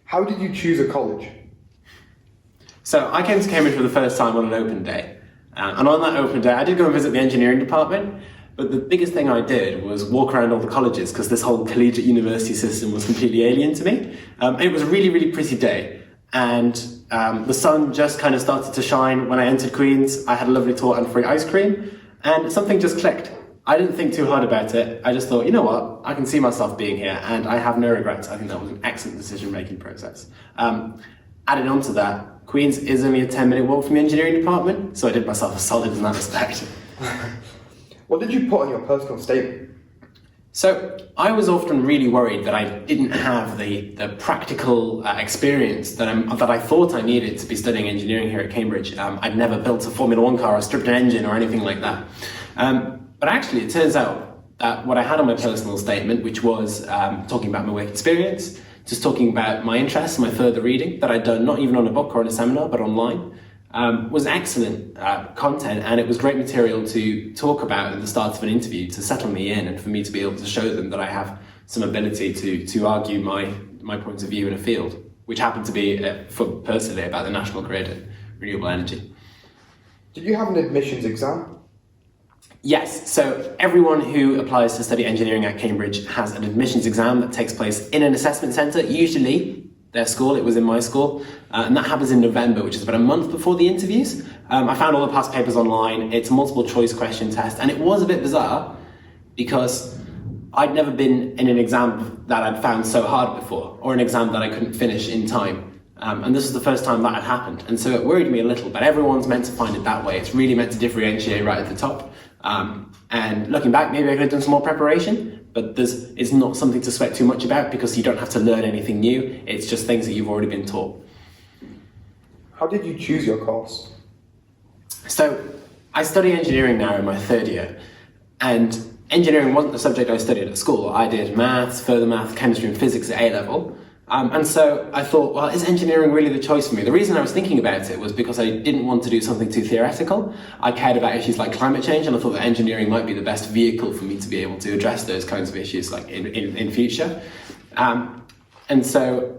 How did you choose a college? So I came to Cambridge for the first time on an open day. And on that open day, I did go and visit the engineering department, but the biggest thing I did was walk around all the colleges because this whole collegiate university system was completely alien to me. It was a really, really pretty day. And the sun just kind of started to shine when I entered Queen's. I had a lovely tour and free ice cream, and something just clicked. I didn't think too hard about it. I just thought, you know what, I can see myself being here, and I have no regrets. I think that was an excellent decision-making process. Added on to that, Queen's is only a 10-minute walk from the engineering department, so I did myself a solid in that respect. What did you put on your personal statement? So I was often really worried that I didn't have the practical experience that I thought I needed to be studying engineering here at Cambridge. I'd never built a Formula One car or stripped an engine or anything like that. But actually, it turns out that what I had on my personal statement, which was talking about my work experience, just talking about my interests, my further reading that I'd done, not even on a book or in a seminar, but online, was excellent content, and it was great material to talk about at the start of an interview to settle me in and for me to be able to show them that I have some ability to argue my points of view in a field, which happened to be, personally, about the national grid and renewable energy. Did you have an admissions exam? Yes, so everyone who applies to study engineering at Cambridge has an admissions exam that takes place in an assessment centre, usually their school. It was in my school, and that happens in November, which is about a month before the interviews. I found all the past papers online. It's a multiple choice question test, and it was a bit bizarre because I'd never been in an exam that I'd found so hard before, or an exam that I couldn't finish in time. And this was the first time that had happened, and so it worried me a little, but everyone's meant to find it that way. It's really meant to differentiate right at the top. And looking back, maybe I could have done some more preparation, but it's not something to sweat too much about because you don't have to learn anything new. It's just things that you've already been taught. How did you choose your course? So I study engineering now in my third year, and engineering wasn't the subject I studied at school. I did maths, further maths, chemistry and physics at A-level. And so I thought, well, is engineering really the choice for me? The reason I was thinking about it was because I didn't want to do something too theoretical. I cared about issues like climate change, and I thought that engineering might be the best vehicle for me to be able to address those kinds of issues like in future. And so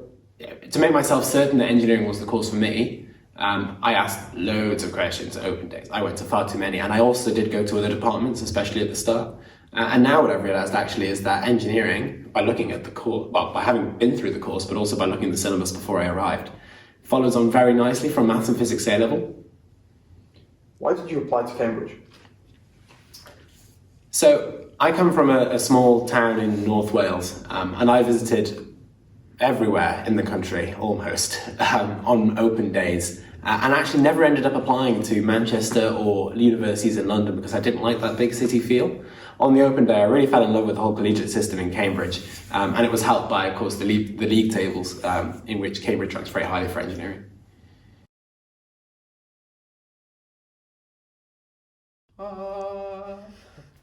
to make myself certain that engineering was the course for me, I asked loads of questions at open days. I went to far too many, and I also did go to other departments, especially at the start. And now what I've realised actually is that engineering, by looking at the course, well, by having been through the course, but also by looking at the syllabus before I arrived, follows on very nicely from maths and physics A-level. Why did you apply to Cambridge? So I come from a small town in North Wales, and I visited everywhere in the country, almost, on open days. And actually never ended up applying to Manchester or universities in London because I didn't like that big city feel. On the open day, I really fell in love with the whole collegiate system in Cambridge, and it was helped by, of course, the league tables, in which Cambridge ranks very highly for engineering.